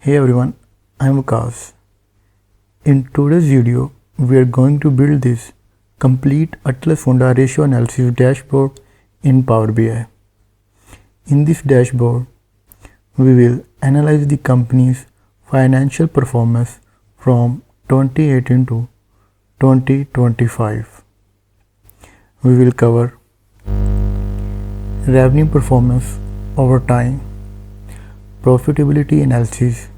Hey everyone, I'm Vikas. In today's video, we are going to build this complete Atlas Fonda ratio analysis dashboard in Power BI. In this dashboard, we will analyze the company's financial performance from 2018 to 2025. We will cover revenue performance over time, profitability analysis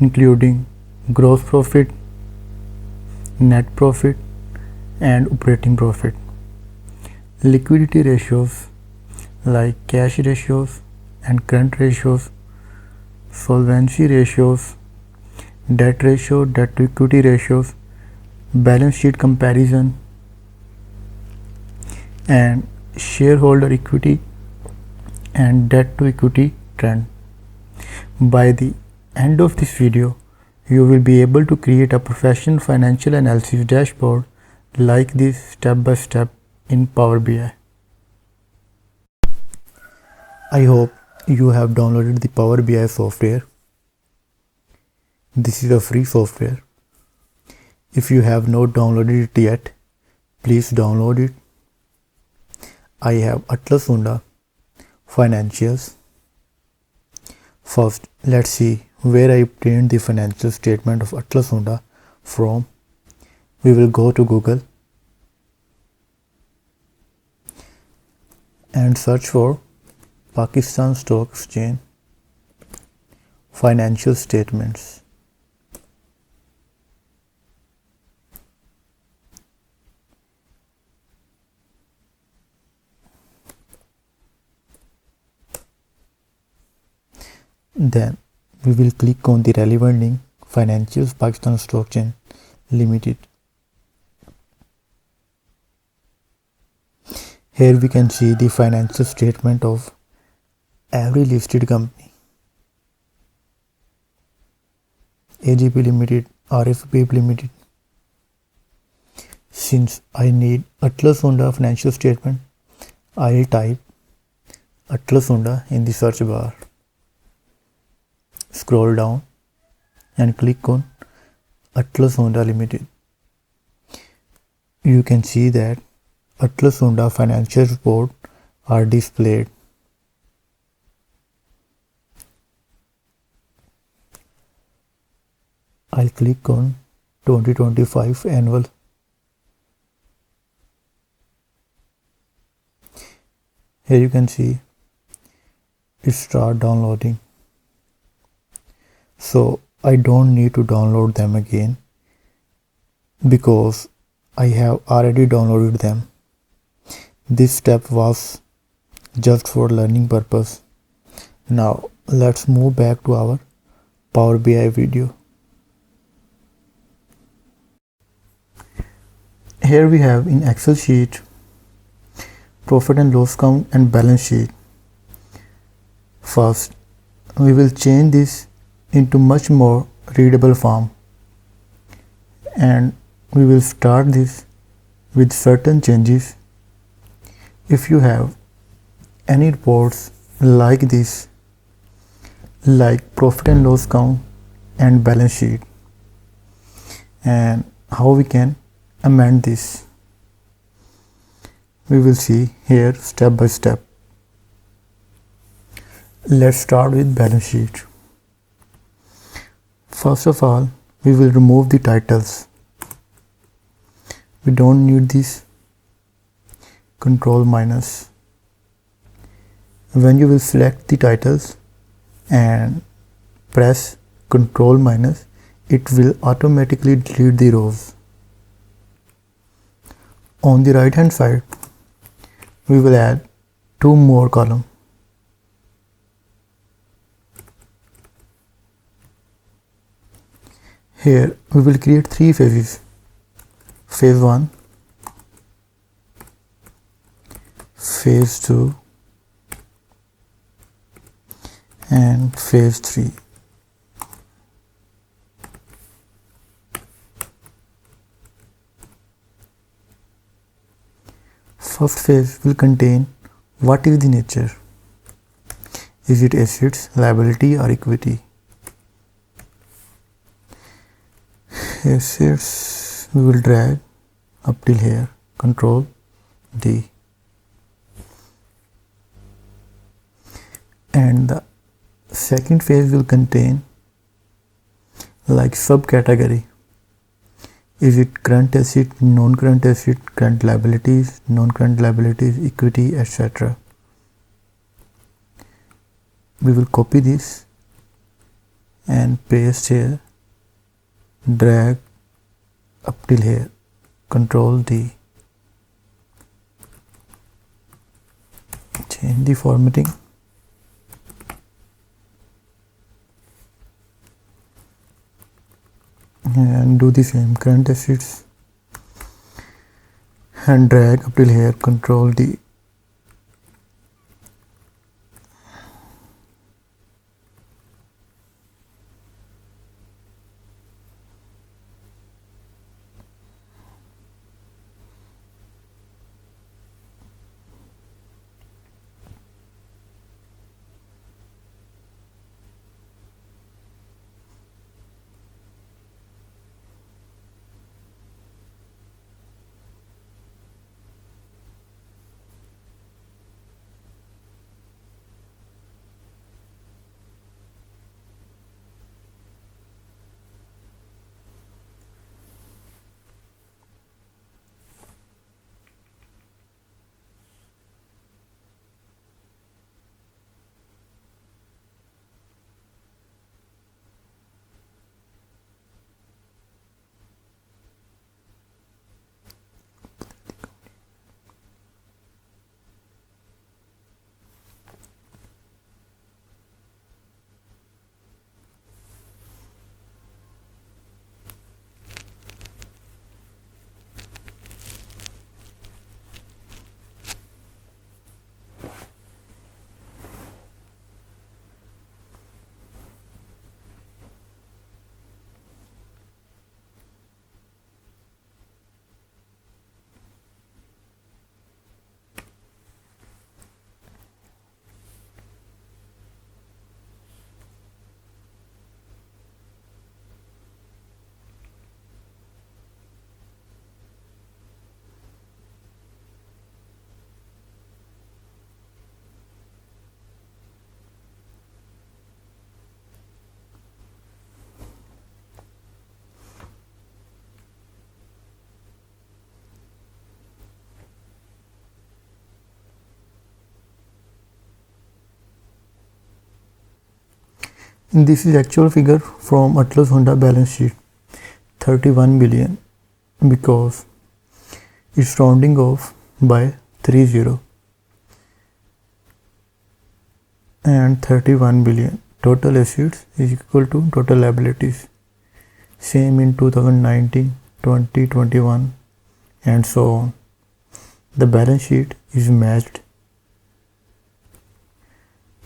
including gross profit, net profit and operating profit, liquidity ratios like cash ratios and current ratios, solvency ratios, debt ratio, debt to equity ratios, balance sheet comparison and shareholder equity and debt to equity trend. By the end of this video, you will be able to create a professional financial analysis dashboard like this step by step in Power BI. I hope you have downloaded the Power BI software. This is a free software. If you have not downloaded it yet, please download it. I have Atlas Fonda financials. First, let's see where I obtained the financial statement of Atlas Fonda from. We will go to Google and search for Pakistan Stock Exchange financial statements. Then we will click on the relevant link, Financials Pakistan Stock Exchange Limited. Here we can see the financial statement of every listed company: AGP Limited, RFP Limited. Since I need Atlas Fonda financial statement, I will type Atlas Fonda in the search bar. Scroll down and click on Atlas Fonda Limited. You can see that Atlas Fonda financial report are displayed. I'll click on 2025 annual. Here you can see it start downloading. So I don't need to download them again because I have already downloaded them. This step was just for learning purpose. Now let's move back to our Power BI video. Here we have in Excel sheet profit and loss count and balance sheet. First, we will change this into much more readable form, and we will start this with certain changes. If you have any reports like this, like profit and loss count and balance sheet, and how we can amend this, we will see here step by step. Let's start with balance sheet. First of all, we will remove the titles. We don't need this. Control minus. When you will select the titles and press Control minus, it will automatically delete the rows. On the right hand side, we will add two more columns. Here we will create three phases: phase 1, phase 2 and phase 3. First phase will contain what is the nature. Is it assets, liability or equity? assets we will drag up till here, control D, and the second phase will contain like subcategory. Is it current asset, non-current asset, current liabilities, non-current liabilities, equity, etc. We will copy this and paste here, drag up till here, control D, change the formatting, and do the same, current assets, and drag up till here, control D. This is actual figure from Atlas Honda balance sheet, 31 billion, because it's rounding off by 30, and 31 billion total assets is equal to total liabilities, same in 2019, 2021, and so on. The balance sheet is matched,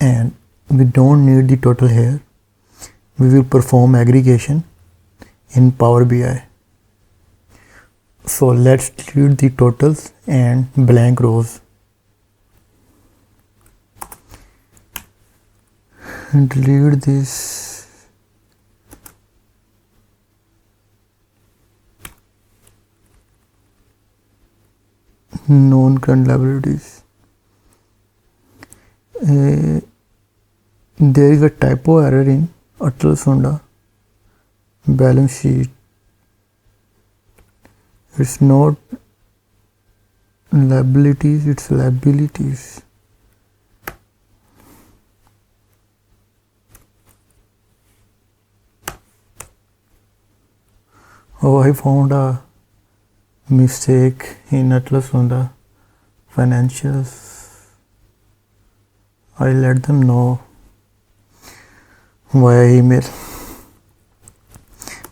and we don't need the total here. We will perform aggregation in Power BI. So let's delete the totals and blank rows. Delete this. Non-current liabilities. There is a typo error in Atlas Honda balance sheet. It's not liabilities, it's liabilities. Oh, I found a mistake in Atlas Honda financials. I let them know via email.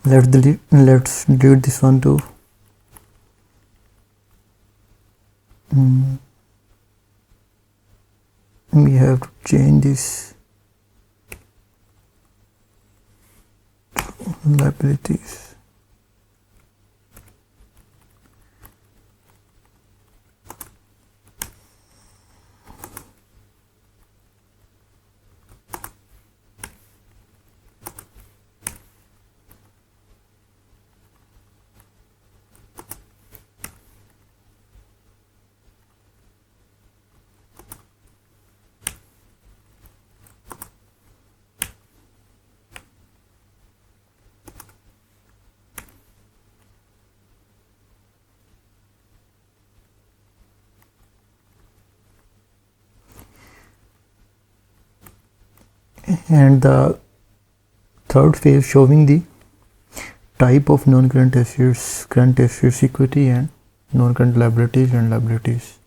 Let's delete this one too. We have to change this liabilities. And the third phase showing the type of non-current assets, current assets, equity, and non-current liabilities and liabilities.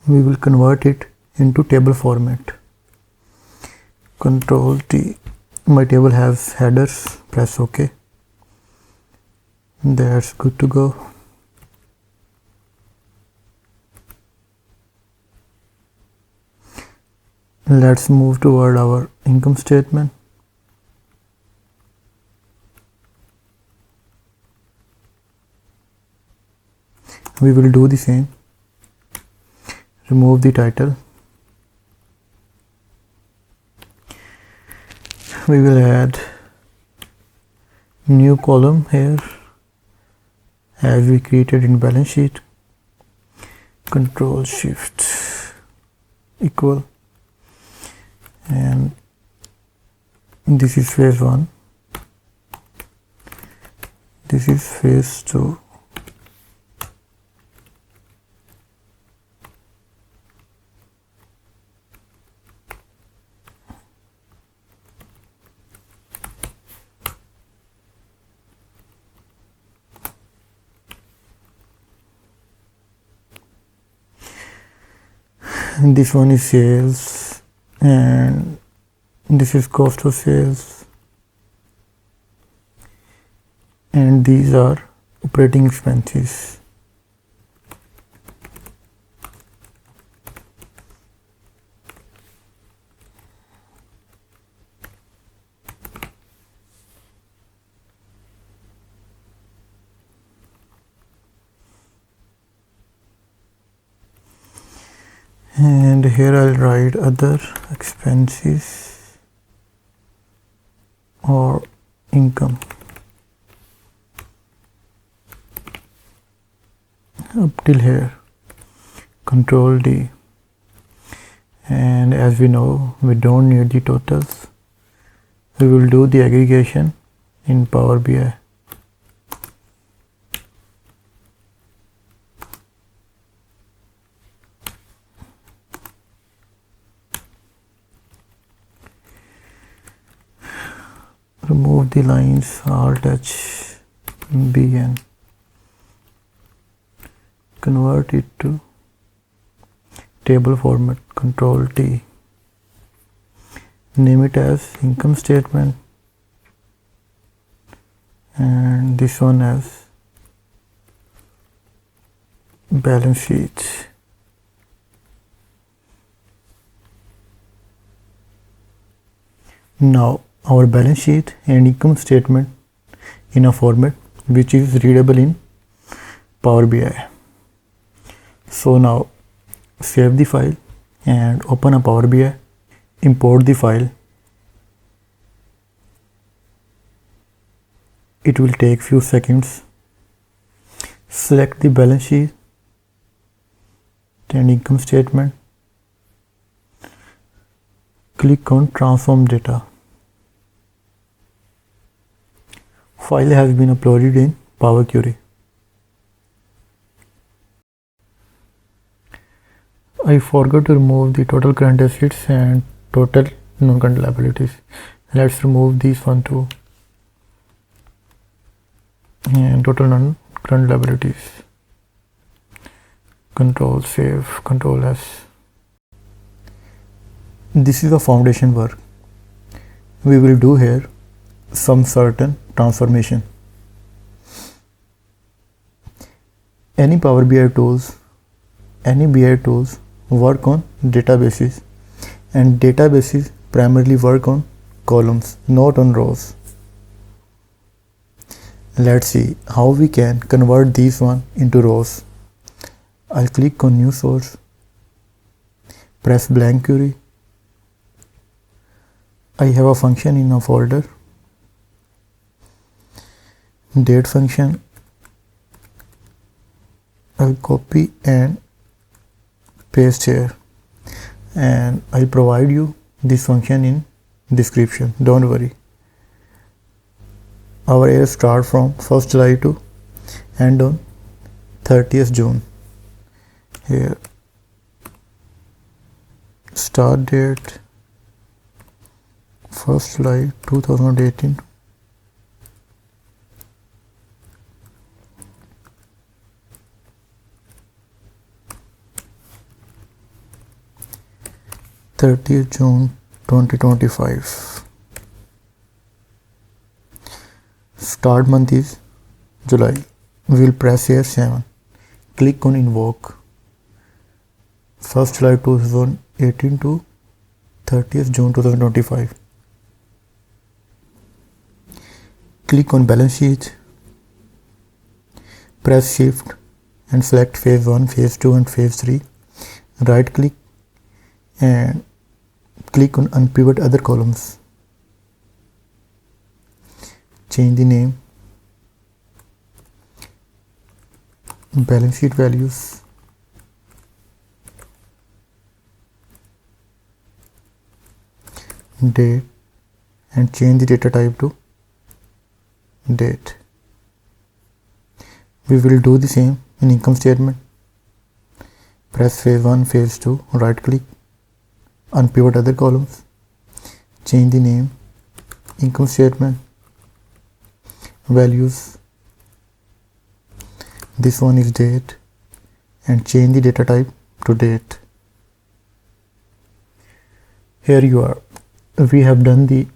We will convert it into table format. Control T. My table has headers. Press OK. That's good to go. Let's move toward our income statement. We will do the same. Remove the title. We will add new column here as we created in balance sheet. Control Shift equal, and this is phase 1, this is phase 2. And this one is sales, and this is cost of sales, and these are operating expenses. And here I'll write other expenses or income up till here. Control D. And as we know, we don't need the totals. We will do the aggregation in Power BI. Remove the lines, Alt H, B, and convert it to table format. Control T. Name it as income statement, and this one as balance sheet. Now our balance sheet and income statement in a format which is readable in Power BI. So now save the file and open a Power BI, import the file. It will take few seconds. Select the balance sheet and income statement. Click on transform data. File has been uploaded in Power Query. I forgot to remove the total current assets and total non-current liabilities. Let's remove these one too. And total non-current liabilities. Control save, Control S. This is the foundation work. We will do here some certain transformation. Any BI tools work on databases, and databases primarily work on columns, not on rows. Let's see how we can convert these one into rows. I'll click on new source, press blank query. I have a function in a folder, date function. I'll copy and paste here, and I'll provide you this function in description, don't worry. Our year start from 1st July to end on 30th June. Here start date 1st July 2018, June 2025. Start month is July. We will press here 7. Click on invoke 1st July 2018 to 30th June 2025. Click on balance sheet. Press shift and select phase 1, phase 2 and phase 3. Right click and click on unpivot other columns. Change the name, balance sheet values, date, and change the data type to date. We will do the same in income statement. Press phase 1, phase 2, right click, unpivot other columns, change the name, income statement, values, this one is date, and change the data type to date. Here you are. We have done the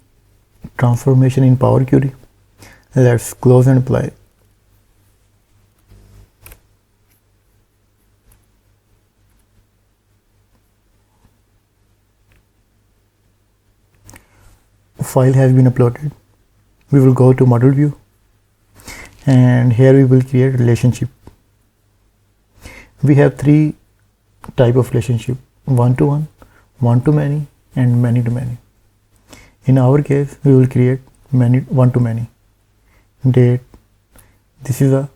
transformation in Power Query. Let's close and apply. File has been uploaded. We will go to model view, and here we will create relationship. We have 3 type of relationship: one-to-one, one-to-many, and many-to-many. In our case, we will create one-to-many. Date, this is a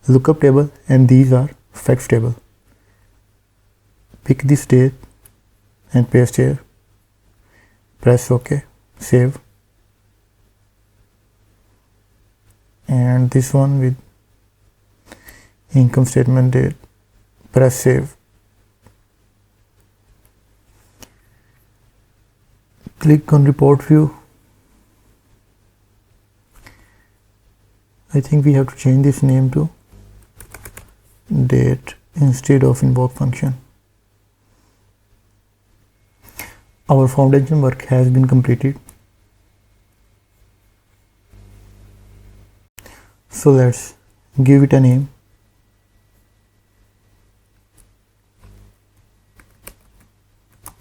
lookup table and these are facts table. Pick this date and paste here. Press OK, save. And this one with income statement date, press save. Click on report view. I think we have to change this name to date instead of invoke function. Our foundation work has been completed. So let's give it a name.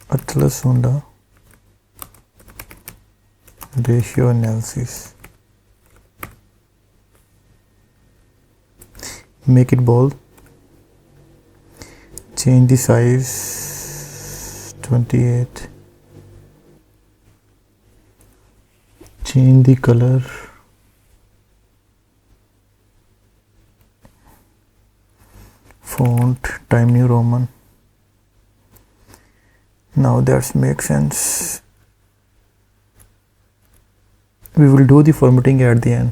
Atlas Honda ratio analysis. Make it bold. Change the size 28. Change the color. Font Times New Roman. Now that makes sense. We will do the formatting at the end.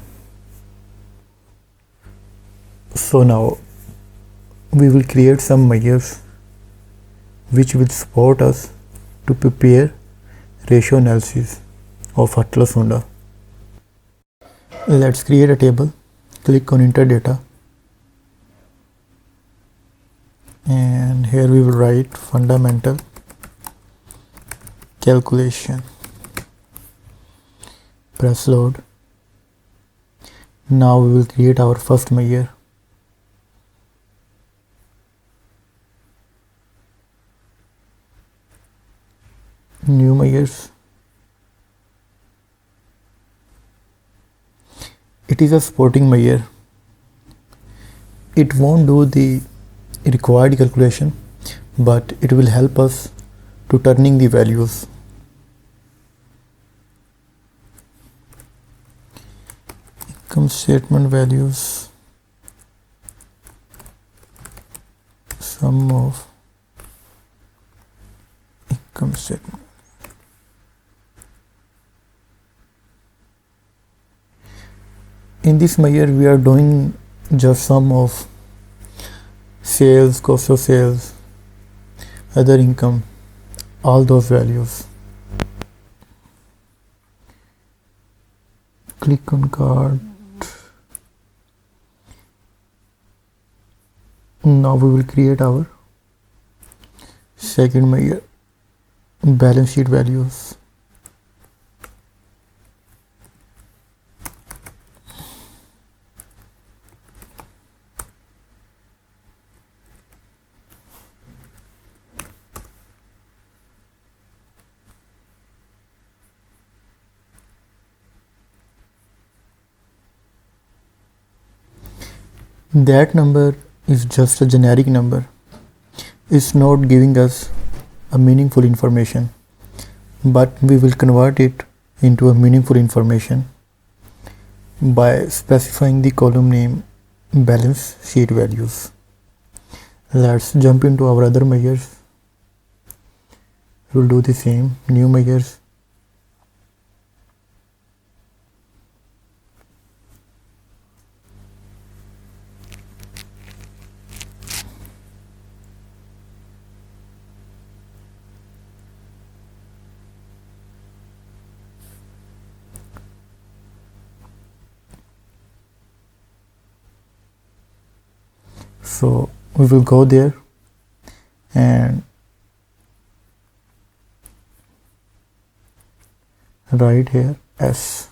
So now we will create some measures which will support us to prepare ratio analysis of Atlas Honda. Let's create a table. Click on enter data, and here we will write fundamental calculation. Press load. Now we will create our first measure. New measures. It is a supporting measure. It won't do the required calculation, but it will help us to turning the values. Income statement values sum of income statement. In this measure, we are doing just sum of sales, cost of sales, other income, all those values. Click on card. Now we will create our second measure, balance sheet values. That number is just a generic number. It's not giving us a meaningful information, but we will convert it into a meaningful information by specifying the column name balance sheet values. Let's jump into our other measures. We'll do the same, new measures. So we will go there and write here S.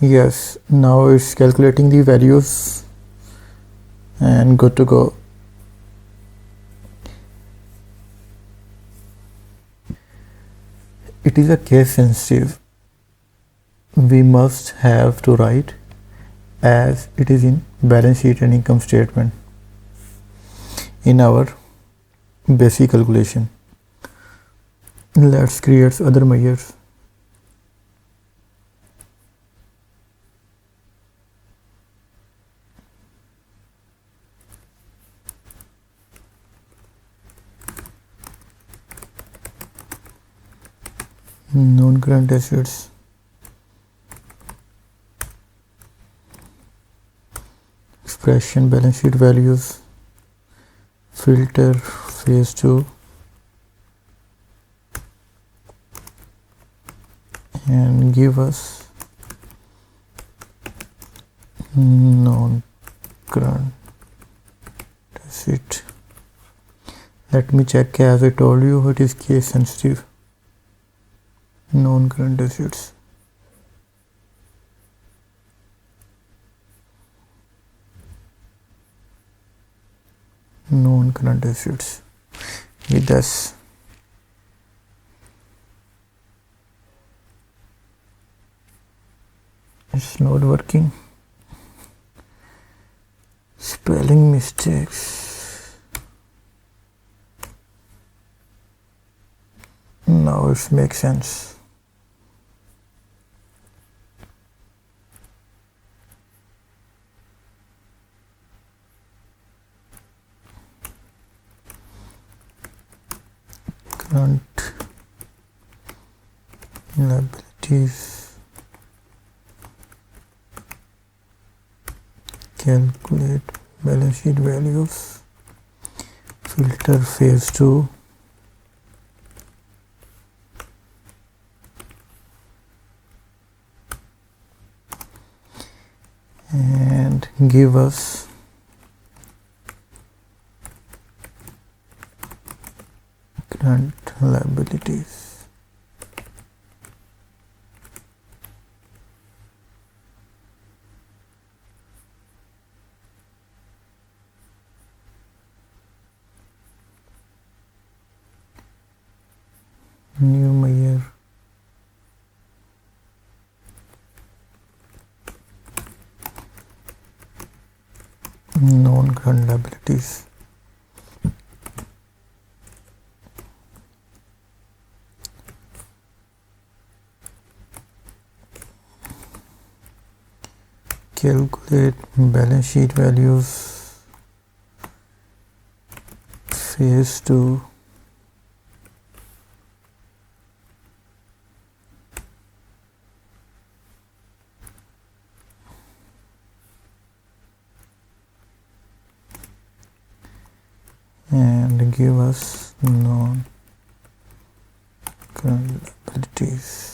Yes, now it's calculating the values and good to go. It is a case sensitive. We must have to write as it is in balance sheet and income statement in our basic calculation. Let's create other measures. Non-current assets, expression balance sheet values, filter phase 2, and give us non-current asset. Let me check, as I told you, it is case sensitive. Non-current assets. Non-current assets with this. It's not working. Spelling mistakes. Now it makes sense. Current liabilities, calculate balance sheet values, filter phase 2, and give us current liabilities. New measure. Non-current liabilities. calculate balance sheet values, phase 2, and give us non-current liabilities.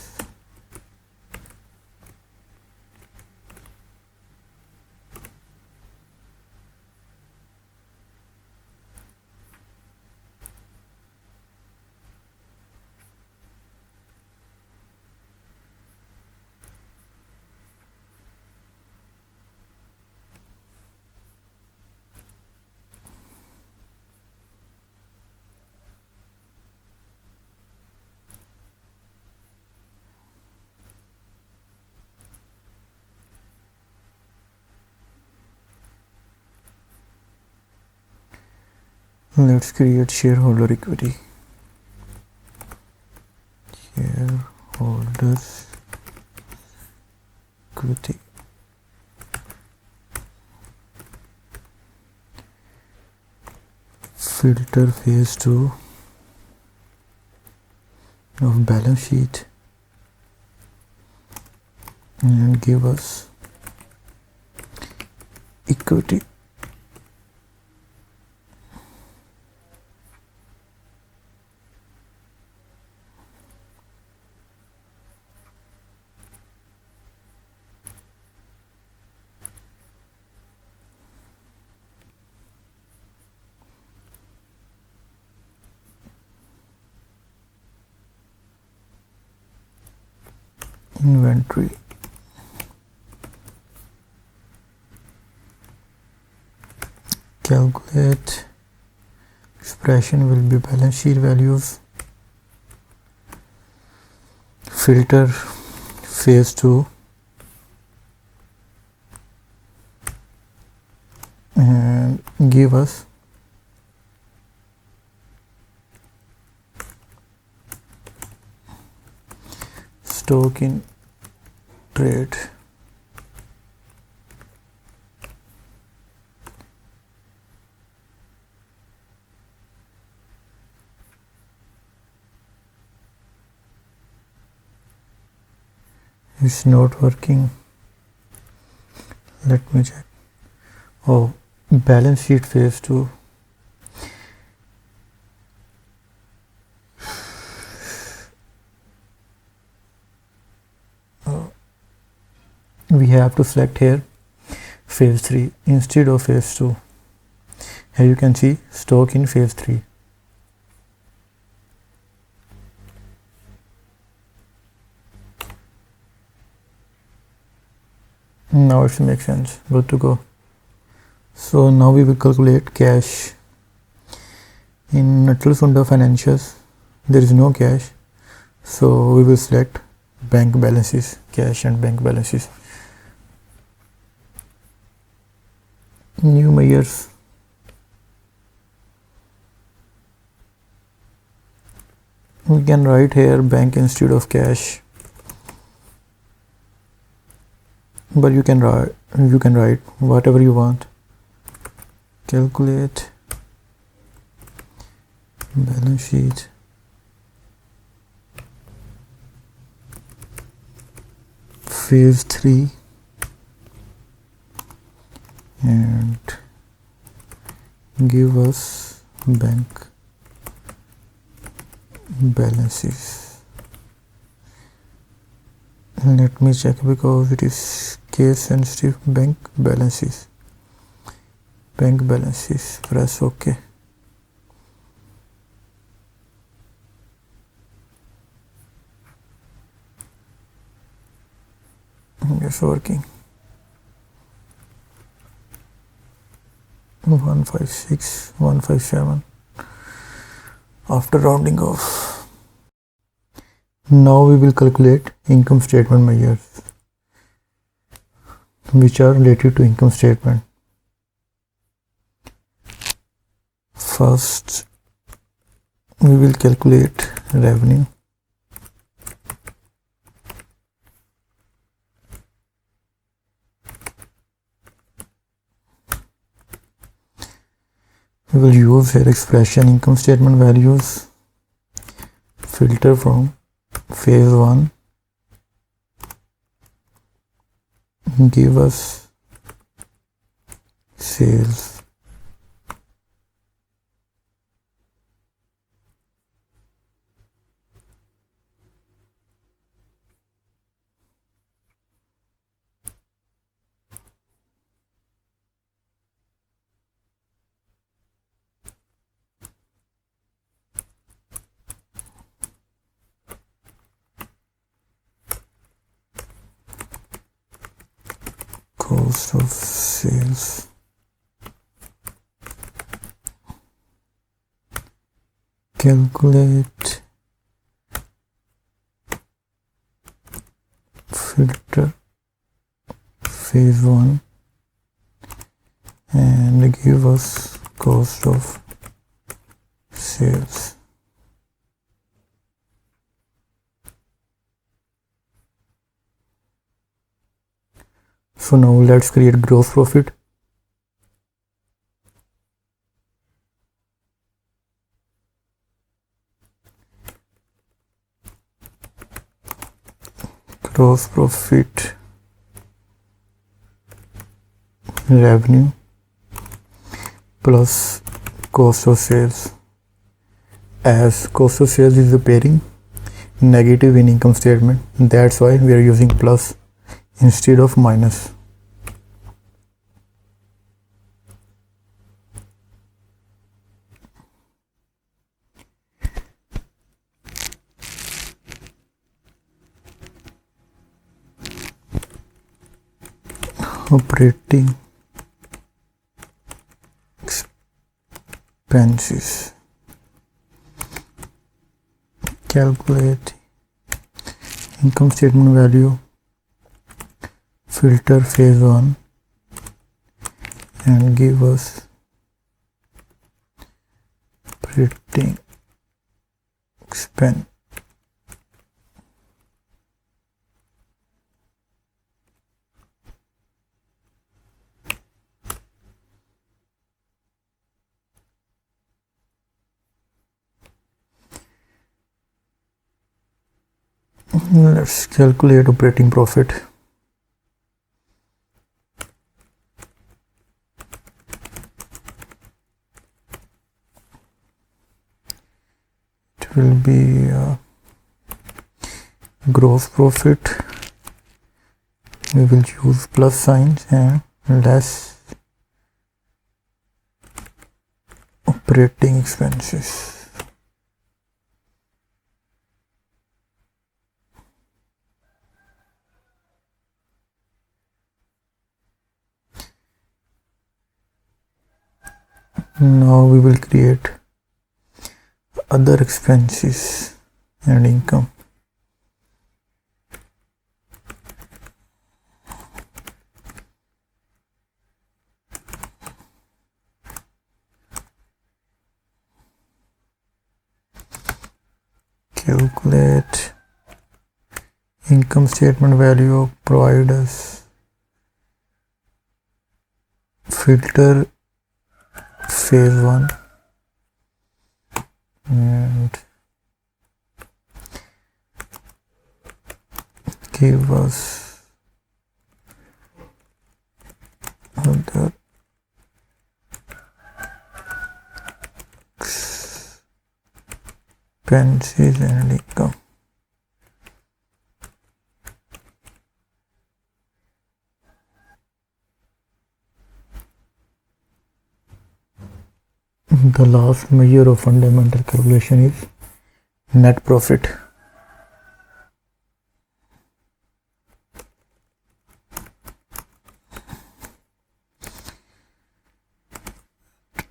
Let's create shareholder equity. Shareholders equity. Filter phase 2 of balance sheet and give us equity. Inventory. Calculate expression will be balance sheet values. Filter phase 2 and give us stock in trade. It's not working. Let me check. Oh, balance sheet phase 2. We have to select here phase 3 instead of phase 2. Here you can see stock in phase 3. Now it makes sense. Good to go. So now we will calculate cash. In Atal Sunda financials there is no cash, so we will select bank balances, cash and bank balances. New measures. We can write here bank instead of cash, but you can write whatever you want. Calculate balance sheet phase 3 and give us bank balances. Let me check because it is case sensitive. Bank balances, press OK. It's working. 156, 157 after rounding off. Now we will calculate income statement measures which are related to income statement. First we will calculate revenue. We will use here expression income statement values, filter from phase 1, give us sales. Cost of sales. Calculate filter phase 1 and give us cost of sales. So now let's create gross profit. Gross profit revenue plus cost of sales, as cost of sales is appearing negative in income statement, that's why we are using plus instead of minus. Operating expenses. Calculate income statement value, filter phase 1 and give us operating expense. Let's calculate operating profit. It will be gross profit. We will use plus signs and less operating expenses. Now we will create other expenses and income. Calculate income statement value, provide us filter phase 1 and give us other expenses and income. The last measure of fundamental calculation is net profit.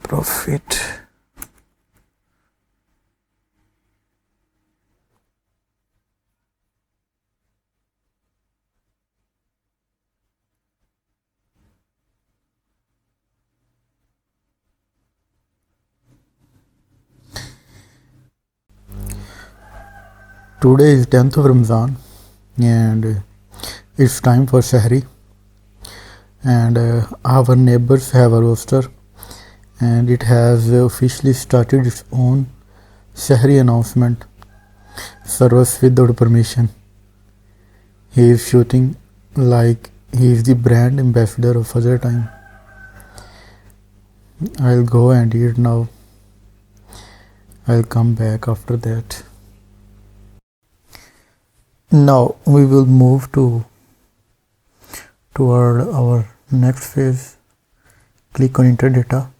Profit today is 10th of Ramzan and it's time for Shahri, and our neighbors have a roaster and it has officially started its own Shahri announcement service without permission. He is shooting like he is the brand ambassador of other time. I'll go and eat now. I'll come back after that. Now we will move toward our next phase. Click on enter data.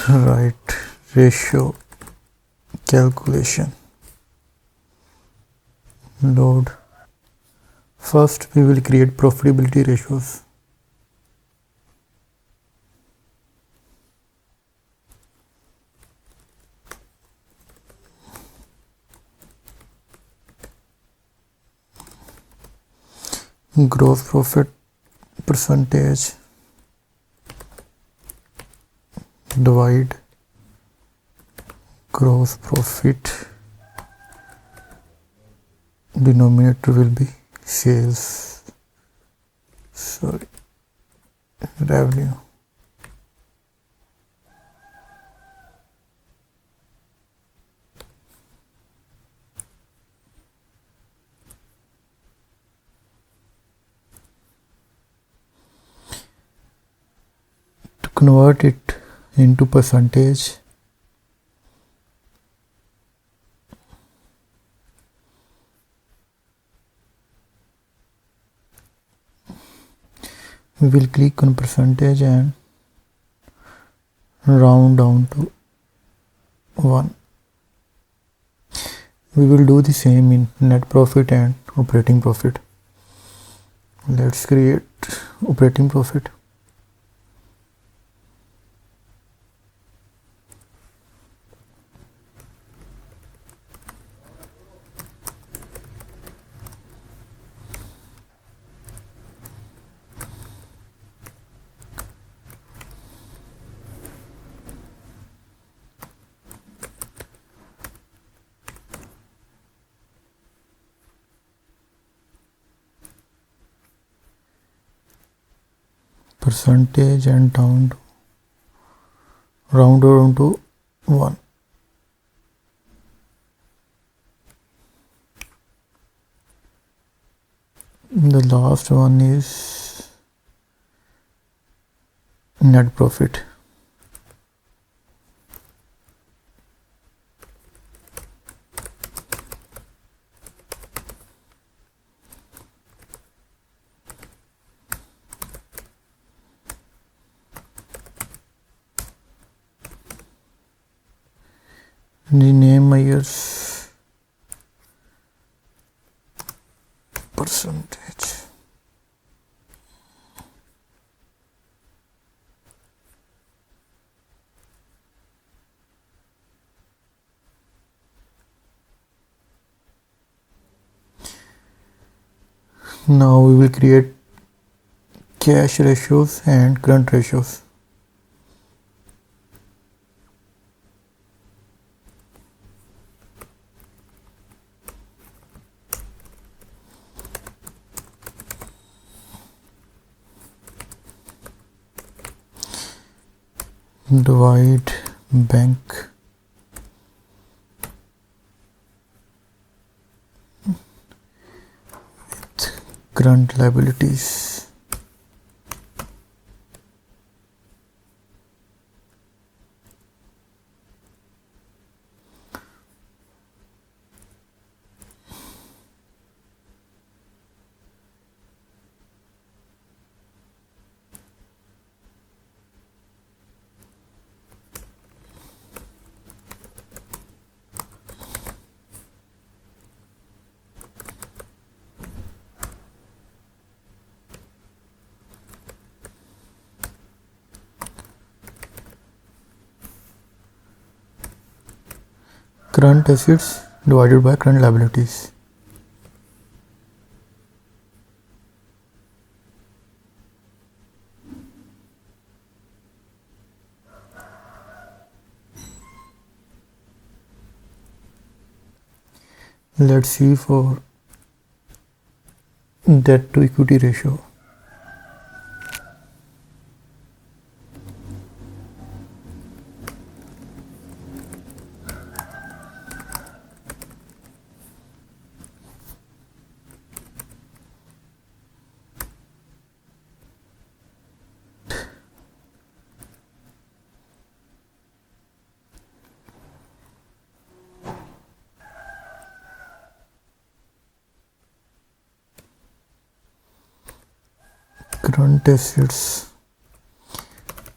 Right, ratio calculation. Load. First we will create profitability ratios. Gross profit percentage divide gross profit, denominator will be sales, revenue. To convert it into percentage, we will click on percentage and round down to 1. We will do the same in net profit and operating profit. Let's create operating profit. Percentage and round down to 1. The last one is net profit. Rename years percentage. Now we will create cash ratios and current ratios. Divide bank with current liabilities. Current assets divided by current liabilities. Let's see for debt to equity ratio. current assets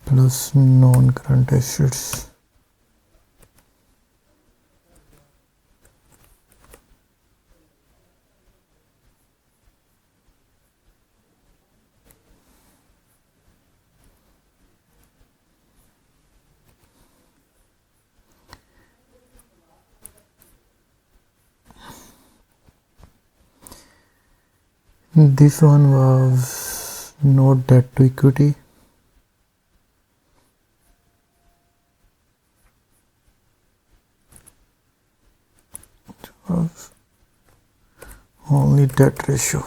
plus non-current assets. This one was not debt to equity. It was only debt ratio.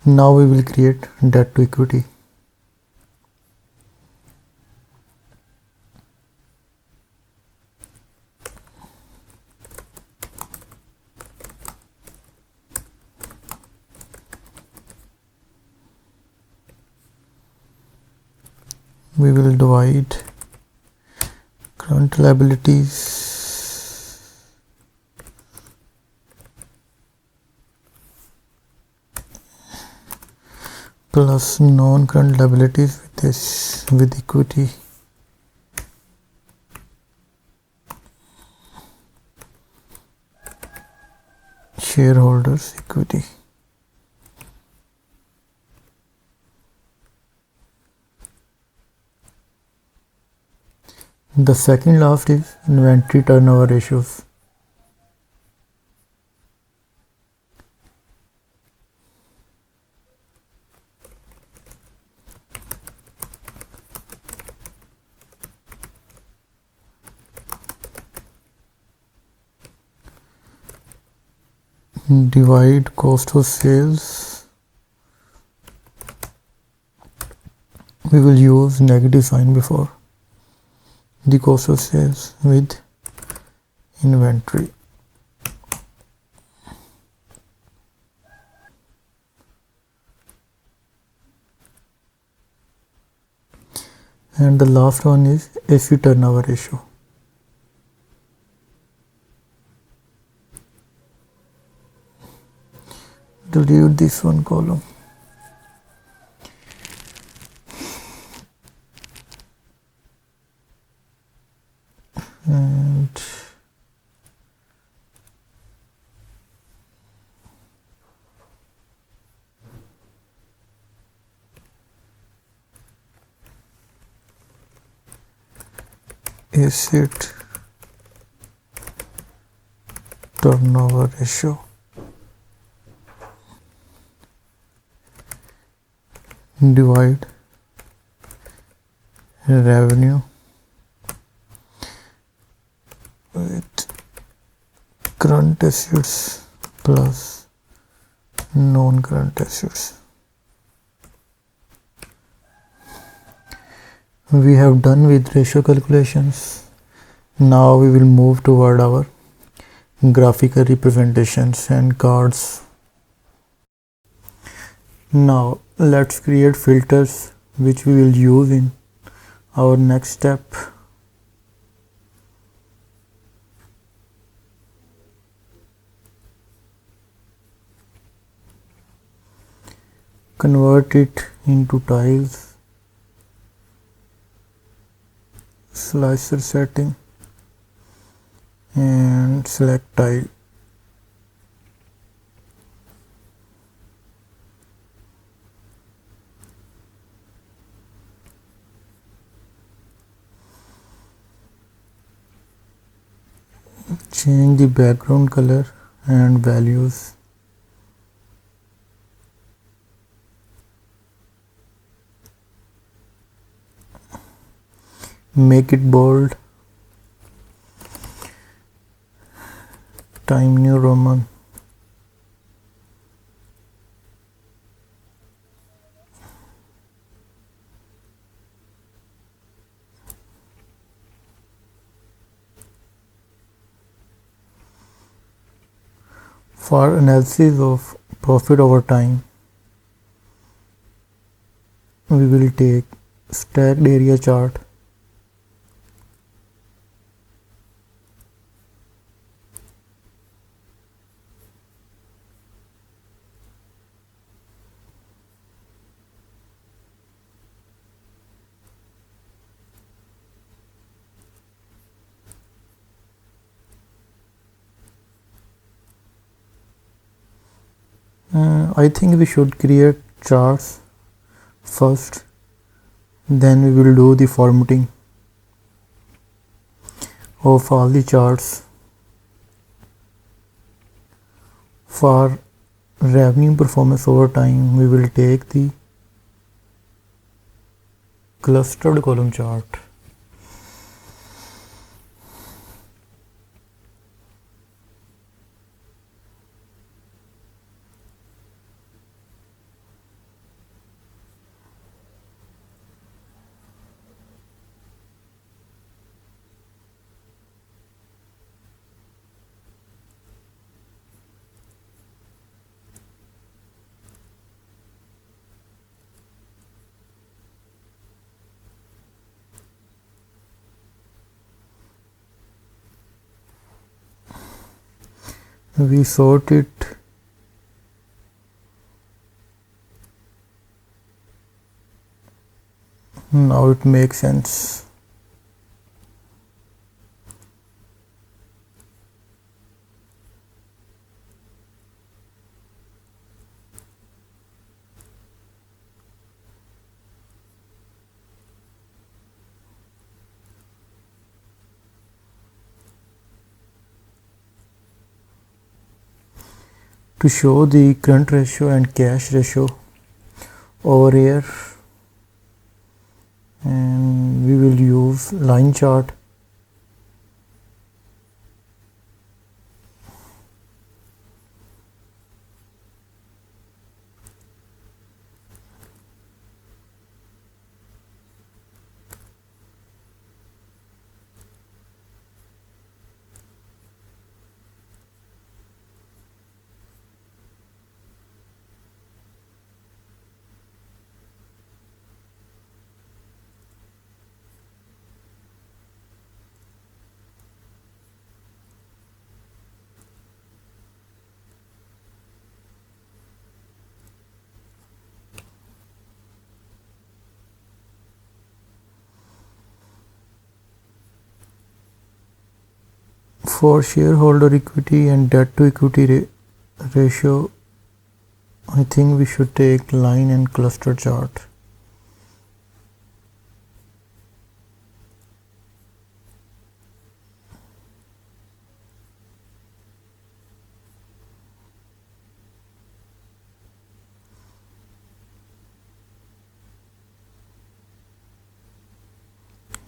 Now we will create debt to equity. We will divide current liabilities plus non-current liabilities with equity. Shareholders equity. The second last is inventory turnover ratios. Divide cost of sales. We will use negative sign before the cost of sales with inventory. And the last one is AC turnover ratio. Delete this one column. And asset turnover ratio. Divide revenue with current assets plus non-current assets. We have done with ratio calculations. Now we will move toward our graphical representations and cards. Now let's create filters which we will use in our next step. Convert it into tiles. Slicer setting and select tile. Change the background color and values. Make it bold. Time New Roman. For analysis of profit over time, we will take stacked area chart. I think we should create charts first, then we will do the formatting of all the charts. For revenue performance over time, we will take the clustered column chart. We sort it now. It makes sense. To show the current ratio and cash ratio over here, and we will use line chart. For shareholder equity and debt to equity ratio, I think we should take line and cluster chart.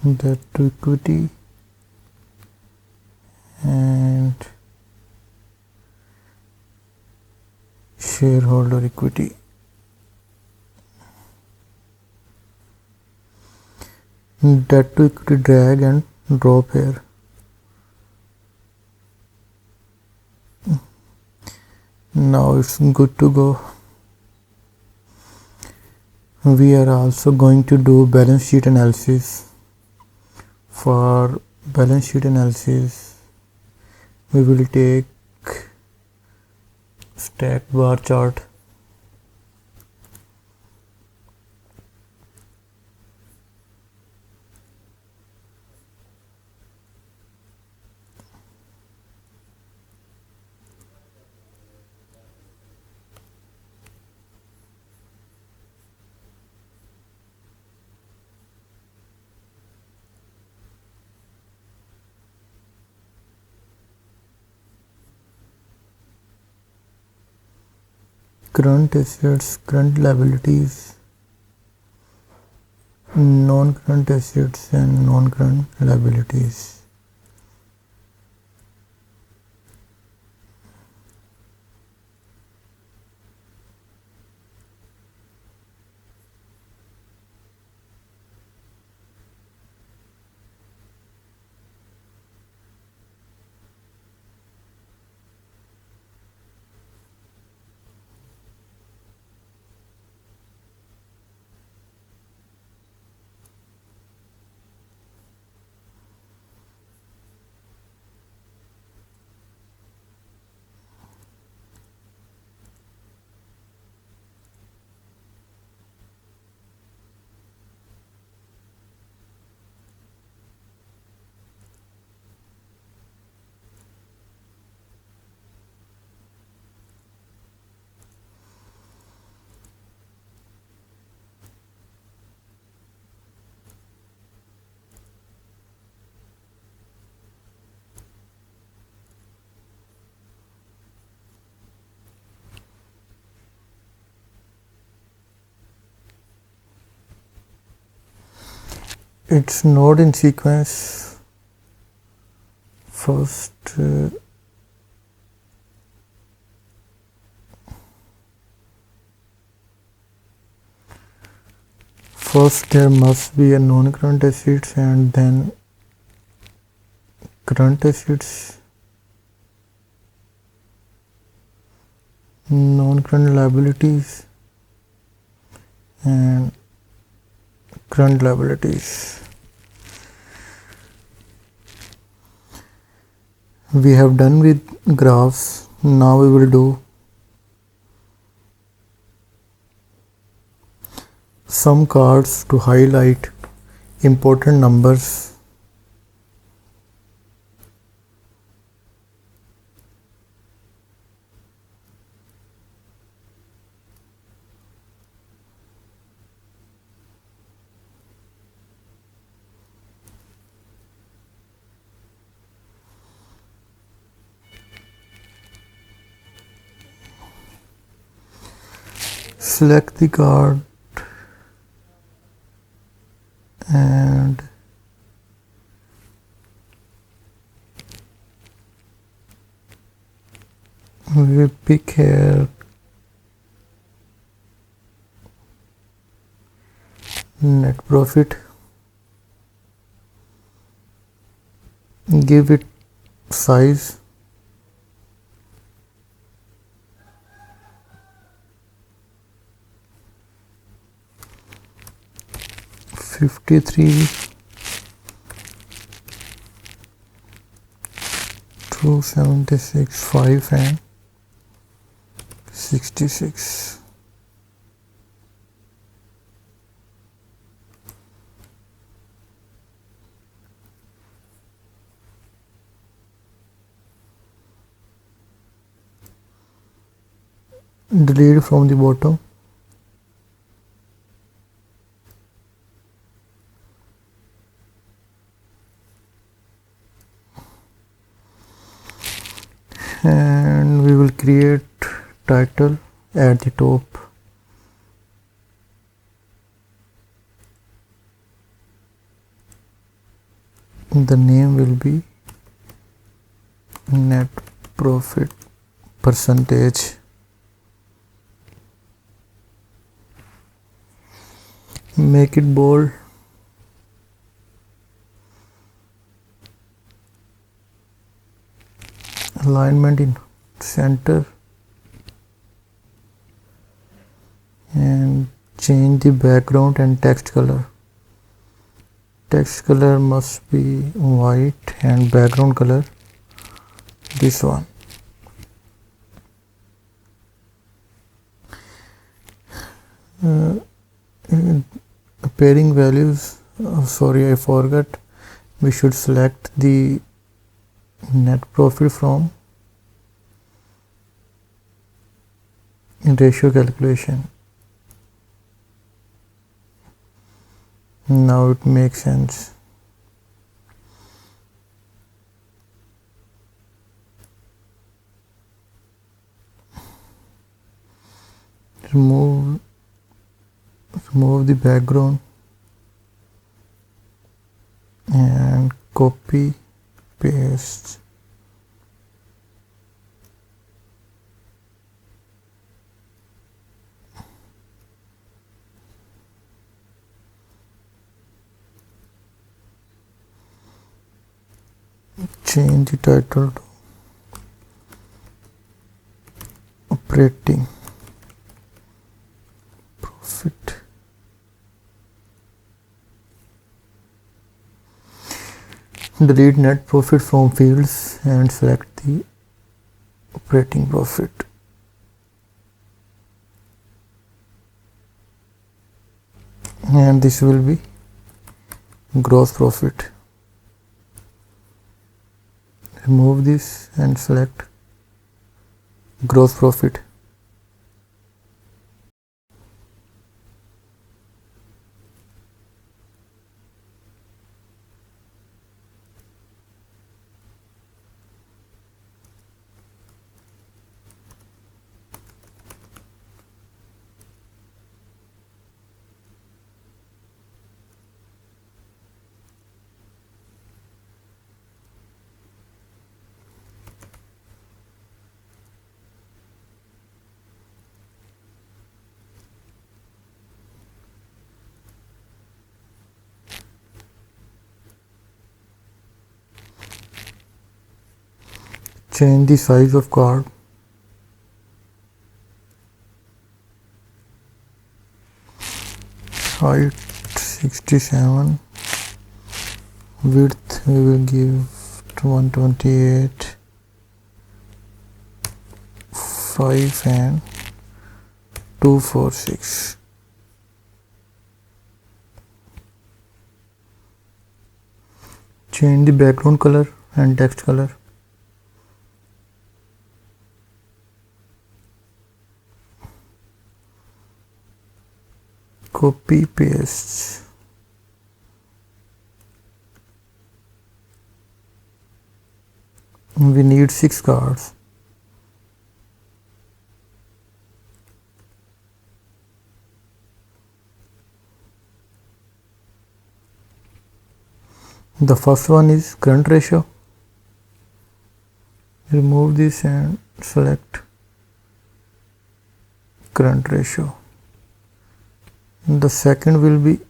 Debt to equity and shareholder equity. Debt to equity drag and drop here. Now it's good to go. We are also going to do balance sheet analysis. For balance sheet analysis, we will take stacked bar chart. Current assets, current liabilities, non-current assets and non-current liabilities. it's not in sequence. First there must be a non-current assets and then current assets, non-current liabilities and current liabilities. We have done with graphs. Now we will do some cards to highlight important numbers. Select the card and we pick here net profit, give it size, $53, $276, $5 and $66. Delete from the bottom. And we will create title at the top. The name will be net profit percentage. Make it bold. Alignment in center and change the background and text color. Text color must be white and background color this one. Pairing values, sorry I forgot, we should select the net profit from ratio calculation. Now it makes sense. Remove the background and copy paste. Change the title to operating profit. Delete net profit from fields and select the operating profit. And this will be gross profit. Remove this and select gross profit. Change the size of card. Height 67. Width we will give to 128. 5 and 246. Change the background color and text color. Copy paste. We need 6 cards. The first one is current ratio. Remove this and select current ratio. The second will be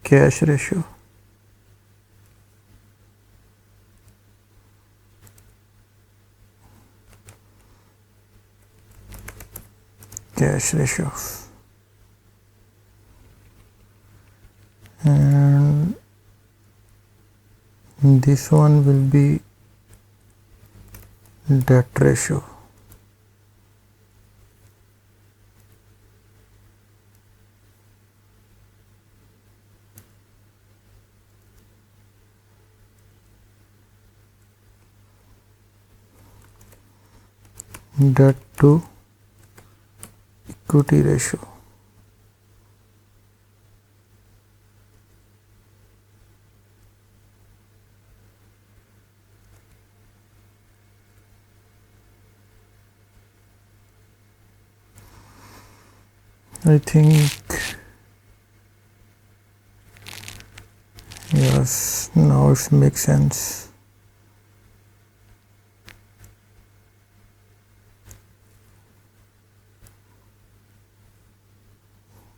cash ratio. Cash ratio. And this one will be debt ratio. Debt to equity ratio. I think yes, now it makes sense.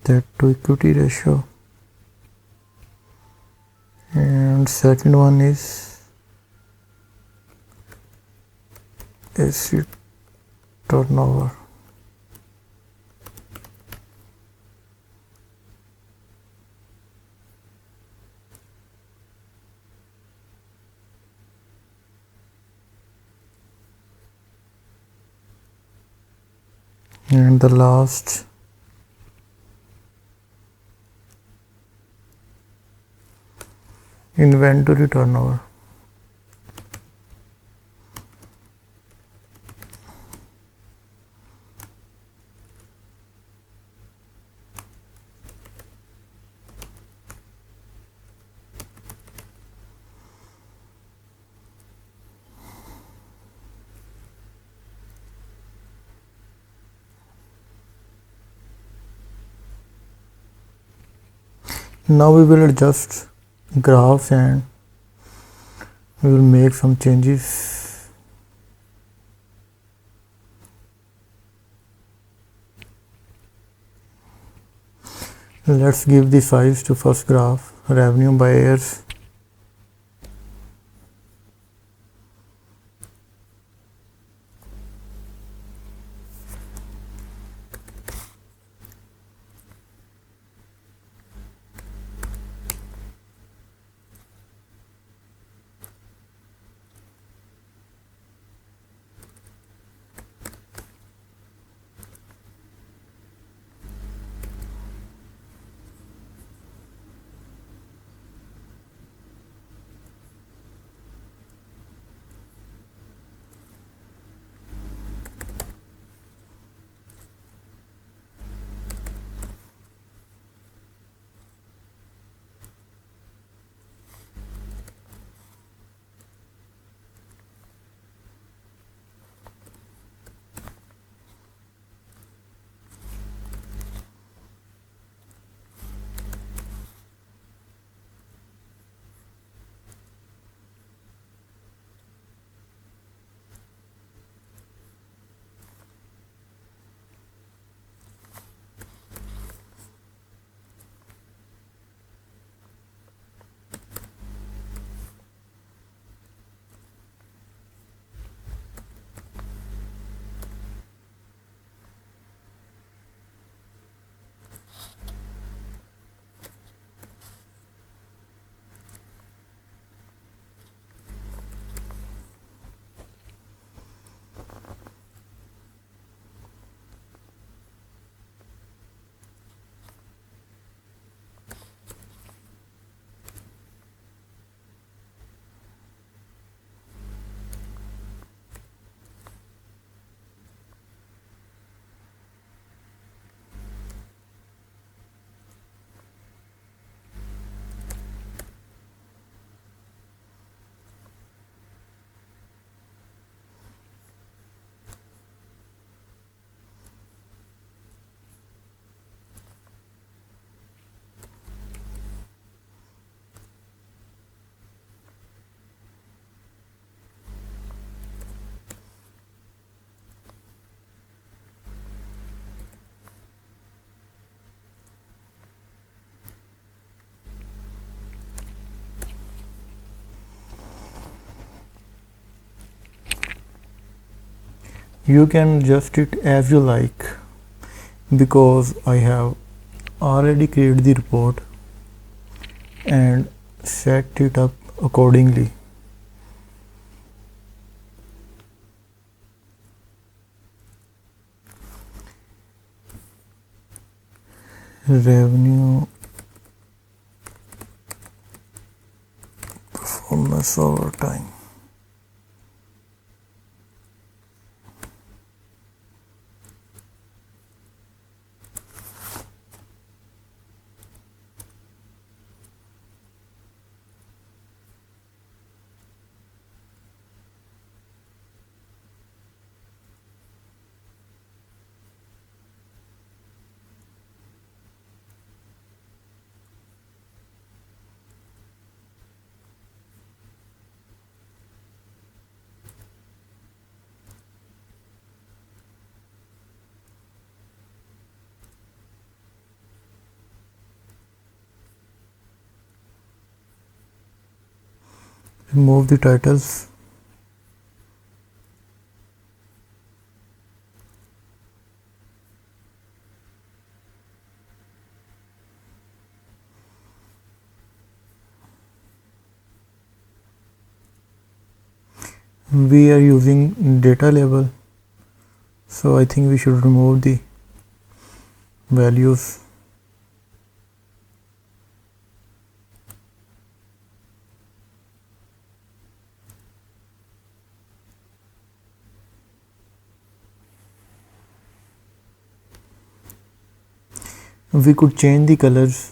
Debt to equity ratio, and second one is asset turnover. And the last inventory turnover. Now we will adjust graphs and we will make some changes. Let's give the size to first graph, revenue by years. You can adjust it as you like because I have already created the report and set it up accordingly. Revenue performance over time. Remove the titles. We are using data label, so I think we should remove the values. We could change the colors,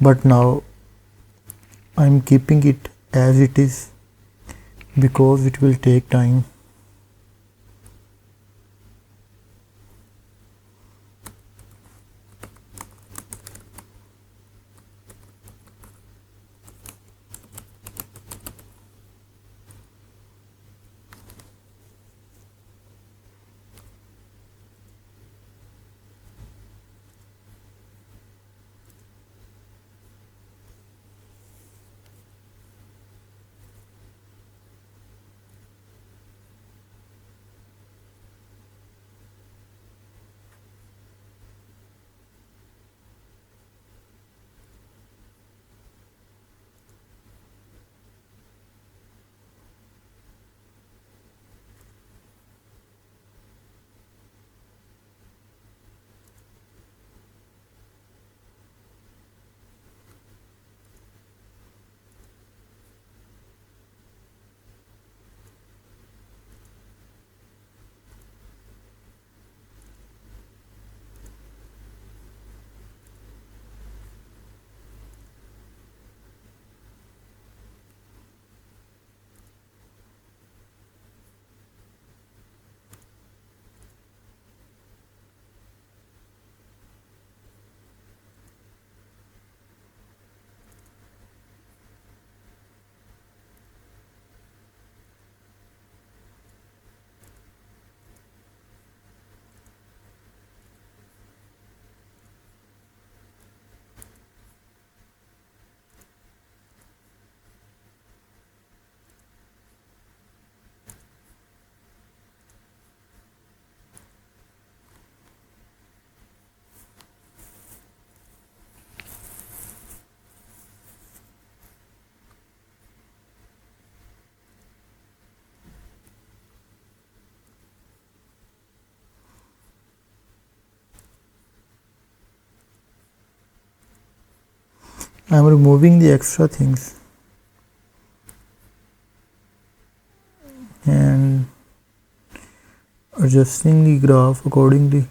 but now I'm keeping it as it is because it will take time. I'm removing the extra things and adjusting the graph accordingly.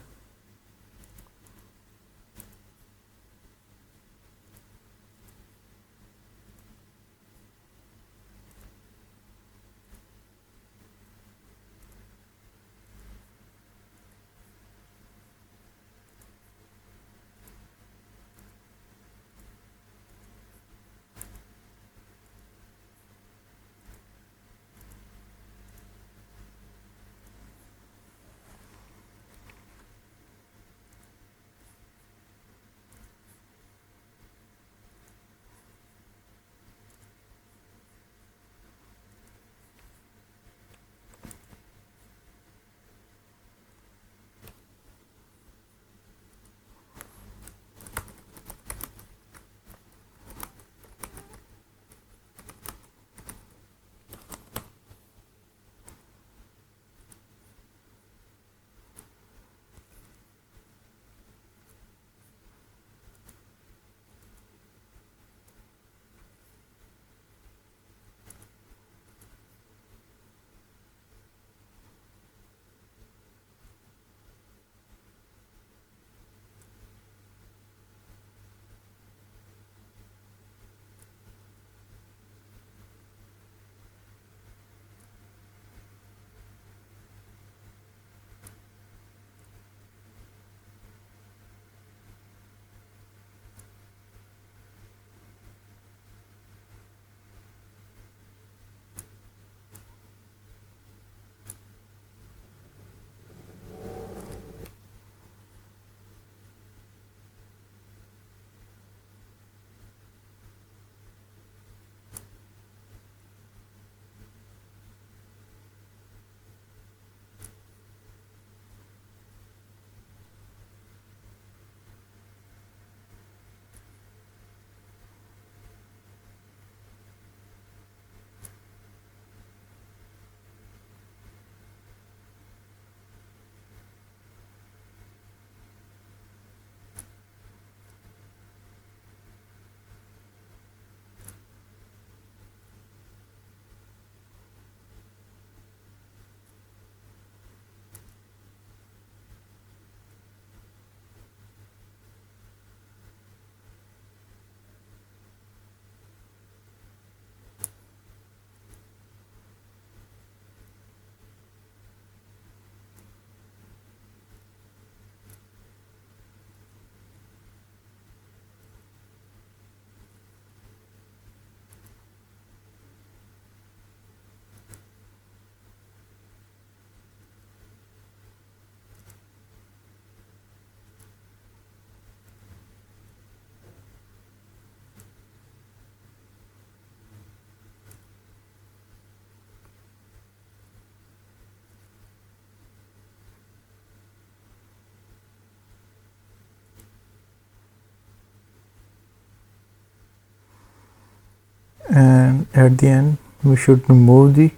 and at the end we should remove the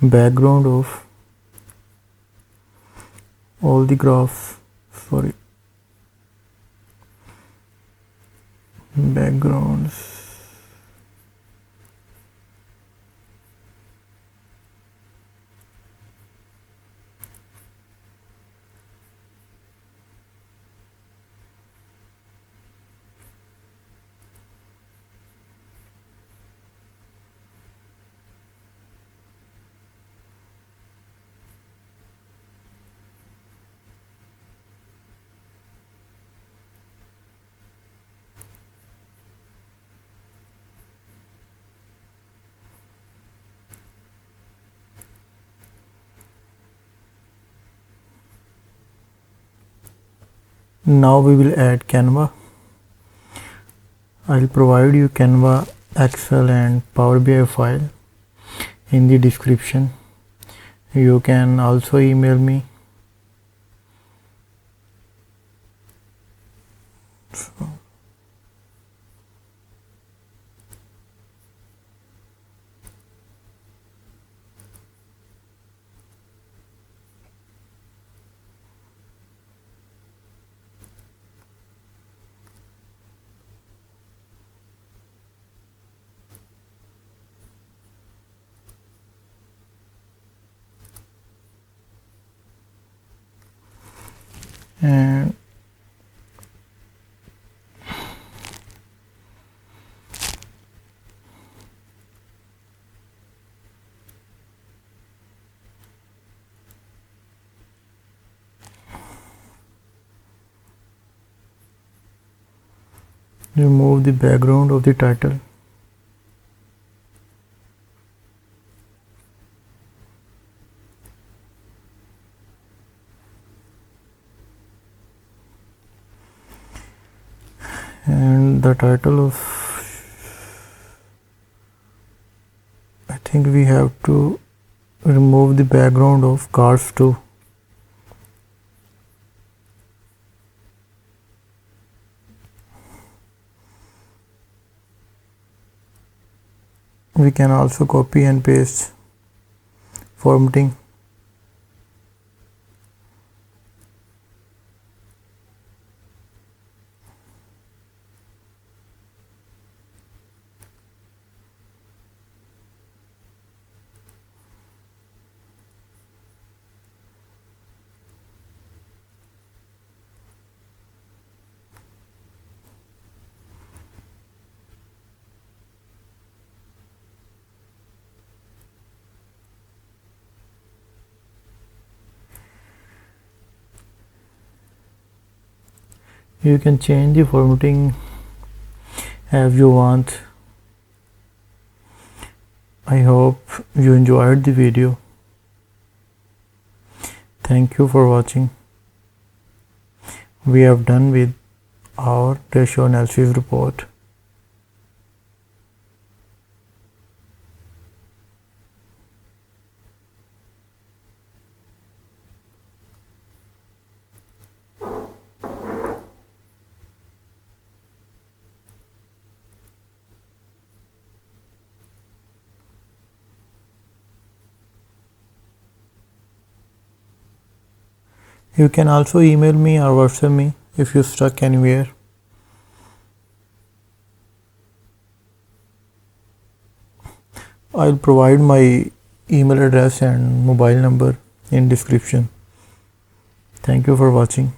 background of all the graphs, backgrounds. Now we will add Canva. I'll provide you Canva, Excel and Power BI file in the description. You can also email me. And remove the background of the title. And the title of, I think we have to remove the background of cars too. We can also copy and paste formatting. You can change the formatting as you want. I hope you enjoyed the video. Thank you for watching. We have done with our ratio analysis report. You can also email me or WhatsApp me if you're stuck anywhere. I'll provide my email address and mobile number in description. Thank you for watching.